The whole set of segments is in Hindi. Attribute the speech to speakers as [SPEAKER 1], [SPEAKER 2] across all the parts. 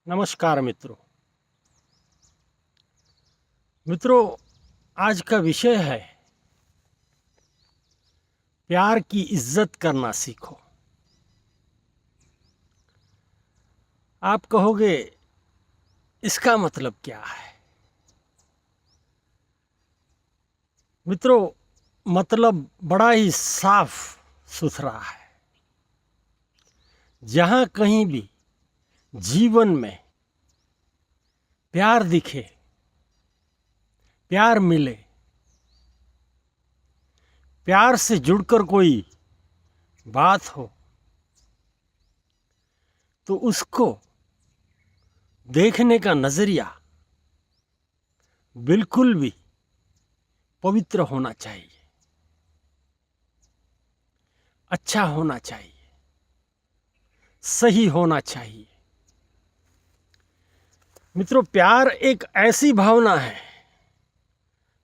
[SPEAKER 1] नमस्कार मित्रों। आज का विषय है प्यार की इज्जत करना सीखो। आप कहोगे इसका मतलब क्या है? मित्रों, मतलब बड़ा ही साफ सुथरा है। जहाँ कहीं भी जीवन में प्यार दिखे, प्यार मिले, प्यार से जुड़कर कोई बात हो तो उसको देखने का नजरिया बिल्कुल भी पवित्र होना चाहिए, अच्छा होना चाहिए, सही होना चाहिए। मित्रों, प्यार एक ऐसी भावना है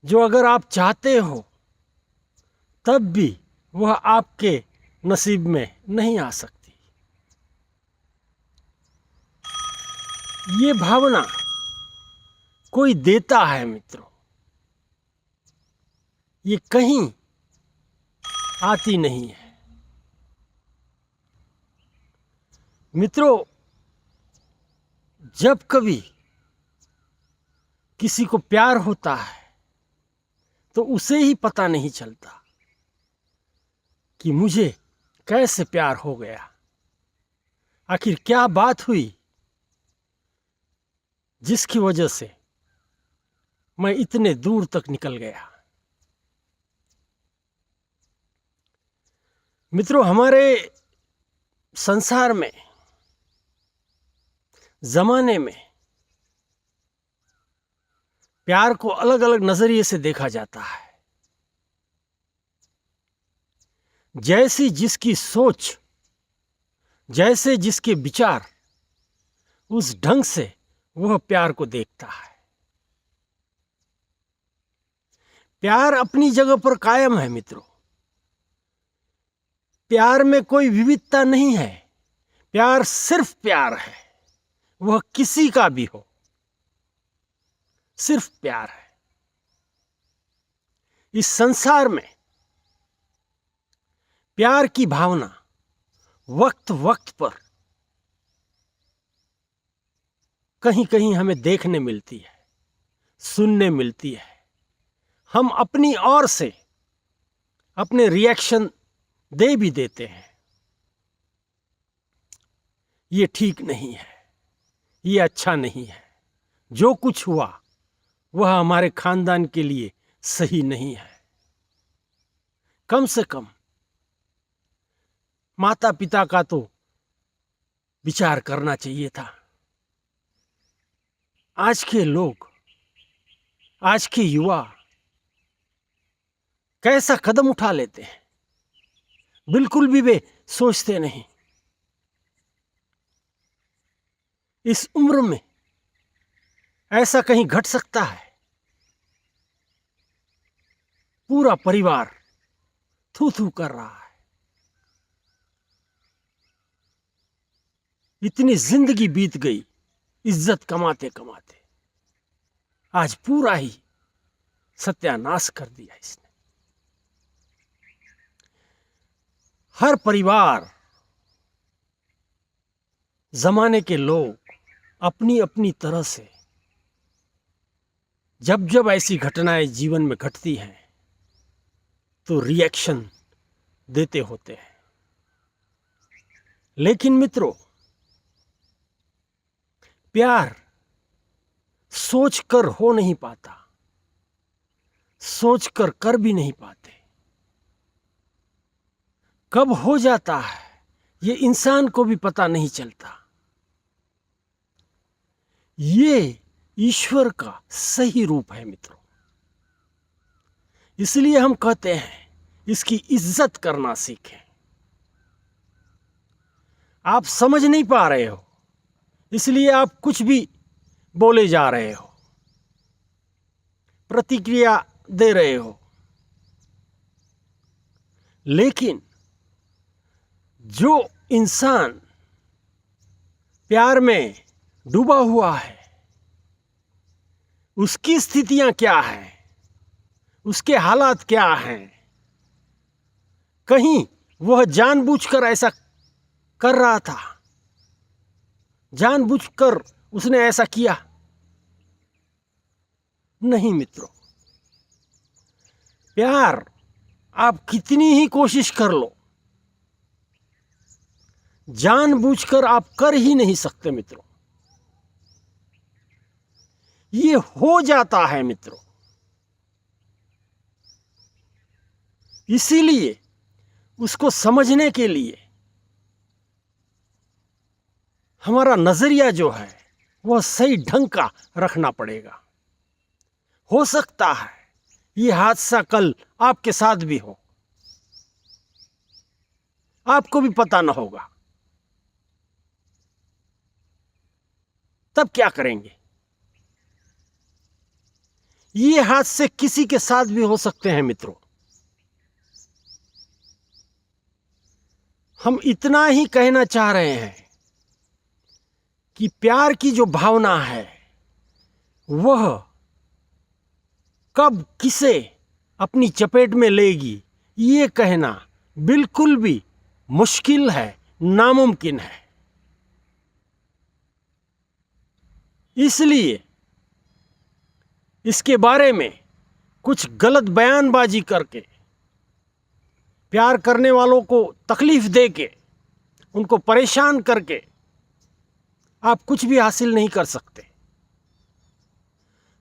[SPEAKER 1] जो अगर आप चाहते हो तब भी वह आपके नसीब में नहीं आ सकती। ये भावना कोई देता है मित्रों, ये कहीं आती नहीं है। मित्रों, जब कभी किसी को प्यार होता है तो उसे ही पता नहीं चलता कि मुझे कैसे प्यार हो गया, आखिर क्या बात हुई जिसकी वजह से मैं इतने दूर तक निकल गया। मित्रों, हमारे संसार में, जमाने में प्यार को अलग अलग नजरिए से देखा जाता है। जैसी जिसकी सोच, जैसे जिसके विचार, उस ढंग से वह प्यार को देखता है। प्यार अपनी जगह पर कायम है मित्रों। प्यार में कोई विविधता नहीं है। प्यार सिर्फ प्यार है, वह किसी का भी हो, सिर्फ प्यार है। इस संसार में प्यार की भावना वक्त वक्त पर कहीं कहीं हमें देखने मिलती है, सुनने मिलती है। हम अपनी ओर से अपने रिएक्शन दे भी देते हैं। ये ठीक नहीं है, ये अच्छा नहीं है। जो कुछ हुआ वह हमारे खानदान के लिए सही नहीं है। कम से कम माता पिता का तो विचार करना चाहिए था। आज के लोग, आज के युवा कैसा कदम उठा लेते हैं, बिल्कुल भी वे सोचते नहीं। इस उम्र में ऐसा कहीं घट सकता है? पूरा परिवार थू थू कर रहा है। इतनी जिंदगी बीत गई इज्जत कमाते कमाते, आज पूरा ही सत्यानाश कर दिया इसने। हर परिवार, जमाने के लोग अपनी अपनी तरह से जब जब ऐसी घटनाएं जीवन में घटती हैं तो रिएक्शन देते होते हैं। लेकिन मित्रों, प्यार सोच कर हो नहीं पाता, सोच कर कर भी नहीं पाते। कब हो जाता है ये इंसान को भी पता नहीं चलता। ये ईश्वर का सही रूप है मित्रों। इसलिए हम कहते हैं इसकी इज्जत करना सीखें। आप समझ नहीं पा रहे हो, इसलिए आप कुछ भी बोले जा रहे हो, प्रतिक्रिया दे रहे हो। लेकिन जो इंसान प्यार में डूबा हुआ है, उसकी स्थितियां क्या हैं, उसके हालात क्या हैं। कहीं वह जानबूझकर ऐसा कर रहा था, जानबूझकर उसने ऐसा किया? नहीं मित्रों, प्यार आप कितनी ही कोशिश कर लो, जानबूझकर आप कर ही नहीं सकते मित्रों। ये हो जाता है मित्रों। इसीलिए उसको समझने के लिए हमारा नजरिया जो है वह सही ढंग का रखना पड़ेगा। हो सकता है ये हादसा कल आपके साथ भी हो, आपको भी पता न होगा, तब क्या करेंगे? ये हादसे किसी के साथ भी हो सकते हैं मित्रों। हम इतना ही कहना चाह रहे हैं कि प्यार की जो भावना है वह कब किसे अपनी चपेट में लेगी, ये कहना बिल्कुल भी मुश्किल है, नामुमकिन है। इसलिए इसके बारे में कुछ गलत बयानबाजी करके, प्यार करने वालों को तकलीफ दे के, उनको परेशान करके आप कुछ भी हासिल नहीं कर सकते।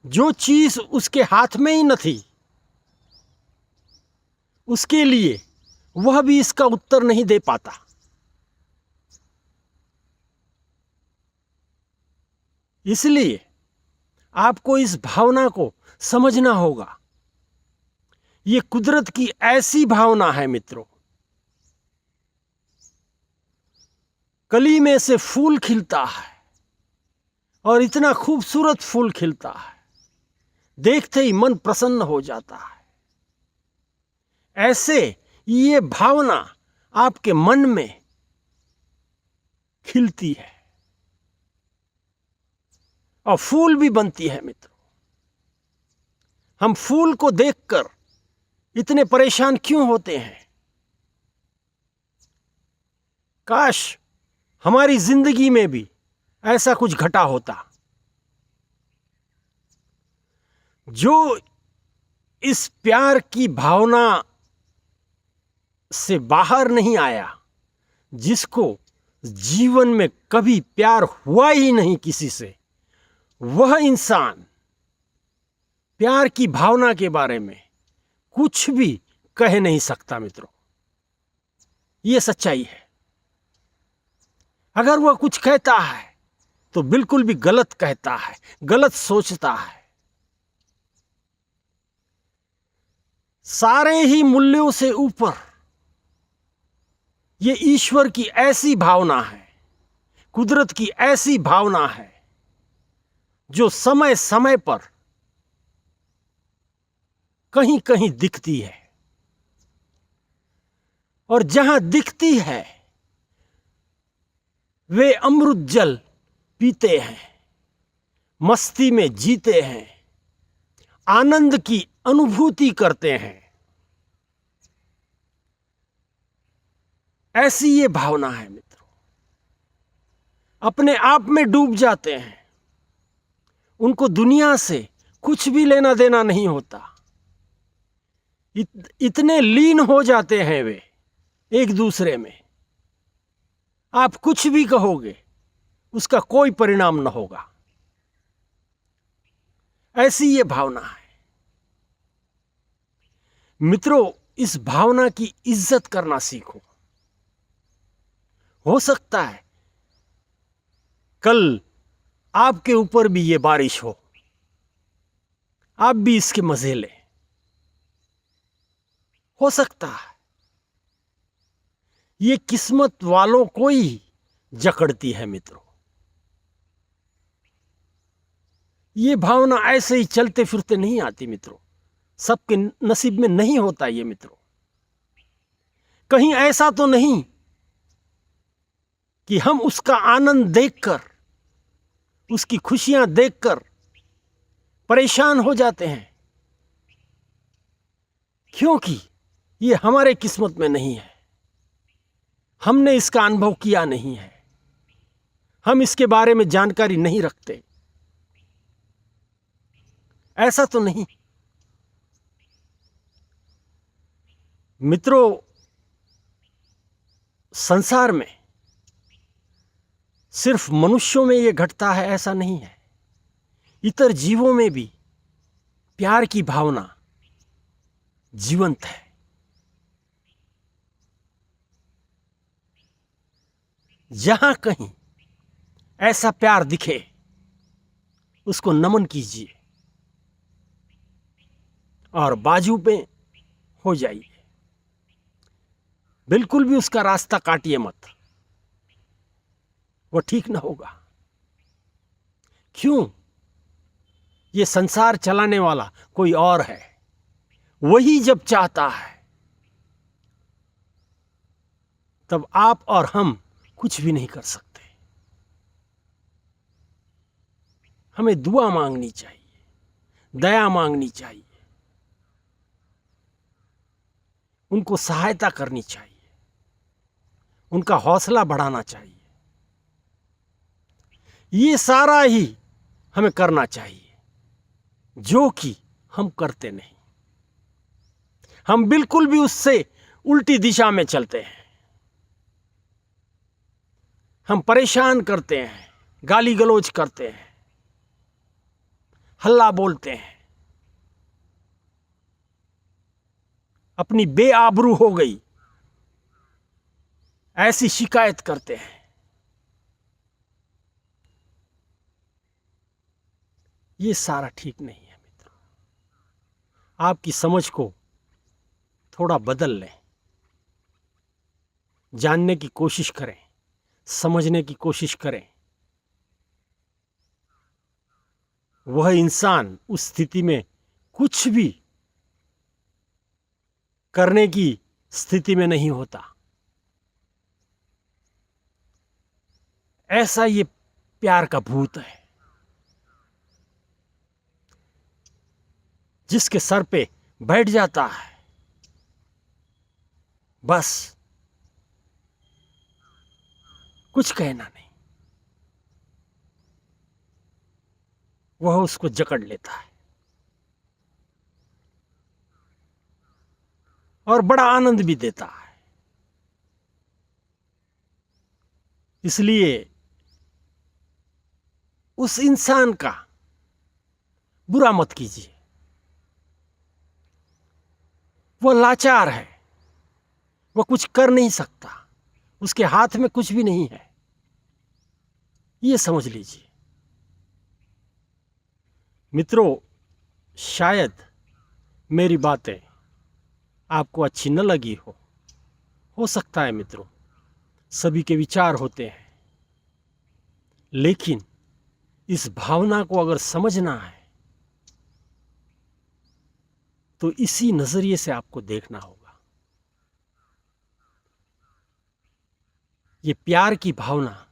[SPEAKER 1] जो चीज उसके हाथ में ही न थी, उसके लिए वह भी इसका उत्तर नहीं दे पाता। इसलिए आपको इस भावना को समझना होगा। ये कुदरत की ऐसी भावना है मित्रों। कली में से फूल खिलता है और इतना खूबसूरत फूल खिलता है, देखते ही मन प्रसन्न हो जाता है। ऐसे ये भावना आपके मन में खिलती है और फूल भी बनती है मित्रों। हम फूल को देखकर इतने परेशान क्यों होते हैं? काश हमारी जिंदगी में भी ऐसा कुछ घटा होता। जो इस प्यार की भावना से बाहर नहीं आया, जिसको जीवन में कभी प्यार हुआ ही नहीं किसी से, वह इंसान प्यार की भावना के बारे में कुछ भी कह नहीं सकता मित्रों। यह सच्चाई है। अगर वह कुछ कहता है तो बिल्कुल भी गलत कहता है, गलत सोचता है। सारे ही मूल्यों से ऊपर ये ईश्वर की ऐसी भावना है, कुदरत की ऐसी भावना है जो समय समय पर कहीं कहीं दिखती है, और जहां दिखती है वे अमृत जल पीते हैं, मस्ती में जीते हैं, आनंद की अनुभूति करते हैं। ऐसी ये भावना है मित्रों। अपने आप में डूब जाते हैं, उनको दुनिया से कुछ भी लेना देना नहीं होता। इतने लीन हो जाते हैं वे एक दूसरे में, आप कुछ भी कहोगे उसका कोई परिणाम न होगा। ऐसी ये भावना है मित्रों। इस भावना की इज्जत करना सीखो। हो सकता है कल आपके ऊपर भी ये बारिश हो, आप भी इसके मजे लें। हो सकता है ये किस्मत वालों को ही जकड़ती है मित्रों। ये भावना ऐसे ही चलते फिरते नहीं आती मित्रों, सबके नसीब में नहीं होता ये मित्रों। कहीं ऐसा तो नहीं कि हम उसका आनंद देखकर उसकी खुशियां देखकर परेशान हो जाते हैं, क्योंकि ये हमारे किस्मत में नहीं है। हमने इसका अनुभव किया नहीं है, हम इसके बारे में जानकारी नहीं रखते। ऐसा तो नहीं मित्रों, संसार में सिर्फ मनुष्यों में यह घटता है ऐसा नहीं है, इतर जीवों में भी प्यार की भावना जीवंत है। जहां कहीं ऐसा प्यार दिखे उसको नमन कीजिए और बाजू पे हो जाइए। बिल्कुल भी उसका रास्ता काटिए मत, वो ठीक ना होगा। क्यों? ये संसार चलाने वाला कोई और है, वही जब चाहता है तब आप और हम कुछ भी नहीं कर सकते। हमें दुआ मांगनी चाहिए, दया मांगनी चाहिए, उनको सहायता करनी चाहिए, उनका हौसला बढ़ाना चाहिए। ये सारा ही हमें करना चाहिए, जो कि हम करते नहीं। हम बिल्कुल भी उससे उल्टी दिशा में चलते हैं। हम परेशान करते हैं, गाली गलौज करते हैं, हल्ला बोलते हैं, अपनी बेआबरू हो गई ऐसी शिकायत करते हैं। ये सारा ठीक नहीं है मित्रों। आपकी समझ को थोड़ा बदल लें, जानने की कोशिश करें, समझने की कोशिश करें। वह इंसान उस स्थिति में कुछ भी करने की स्थिति में नहीं होता। ऐसा ये प्यार का भूत है, जिसके सर पे बैठ जाता है, बस कुछ कहना नहीं, वह उसको जकड़ लेता है और बड़ा आनंद भी देता है। इसलिए उस इंसान का बुरा मत कीजिए। वह लाचार है, वह कुछ कर नहीं सकता, उसके हाथ में कुछ भी नहीं है, ये समझ लीजिए। मित्रों, शायद मेरी बातें आपको अच्छी न लगी हो सकता है मित्रों, सभी के विचार होते हैं, लेकिन इस भावना को अगर समझना है तो इसी नजरिए से आपको देखना होगा। ये प्यार की भावना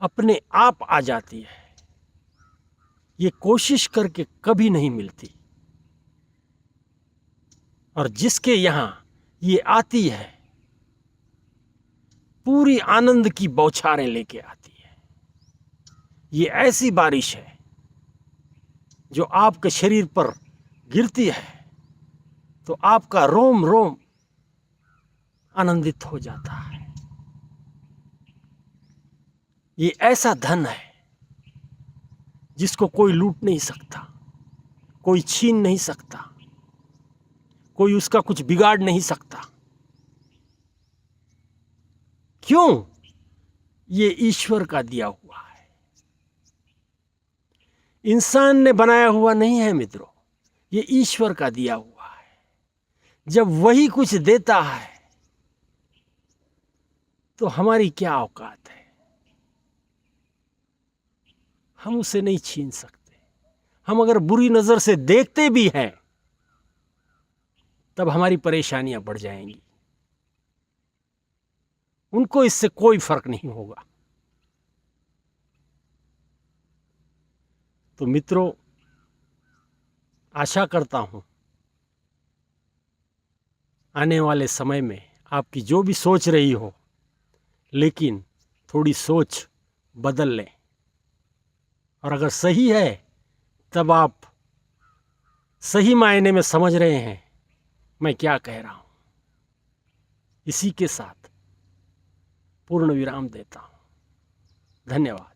[SPEAKER 1] अपने आप आ जाती है, ये कोशिश करके कभी नहीं मिलती, और जिसके यहां ये आती है पूरी आनंद की बौछारें लेके आती है। ये ऐसी बारिश है जो आपके शरीर पर गिरती है तो आपका रोम रोम आनंदित हो जाता है। ये ऐसा धन है जिसको कोई लूट नहीं सकता, कोई छीन नहीं सकता, कोई उसका कुछ बिगाड़ नहीं सकता। क्यों? ये ईश्वर का दिया हुआ है, इंसान ने बनाया हुआ नहीं है मित्रों, ये ईश्वर का दिया हुआ है। जब वही कुछ देता है तो हमारी क्या औकात है? हम उसे नहीं छीन सकते। हम अगर बुरी नजर से देखते भी हैं तब हमारी परेशानियां बढ़ जाएंगी, उनको इससे कोई फर्क नहीं होगा। तो मित्रों, आशा करता हूँ आने वाले समय में आपकी जो भी सोच रही हो, लेकिन थोड़ी सोच बदल लें, और अगर सही है तब आप सही मायने में समझ रहे हैं मैं क्या कह रहा हूँ। इसी के साथ पूर्ण विराम देता हूँ। धन्यवाद।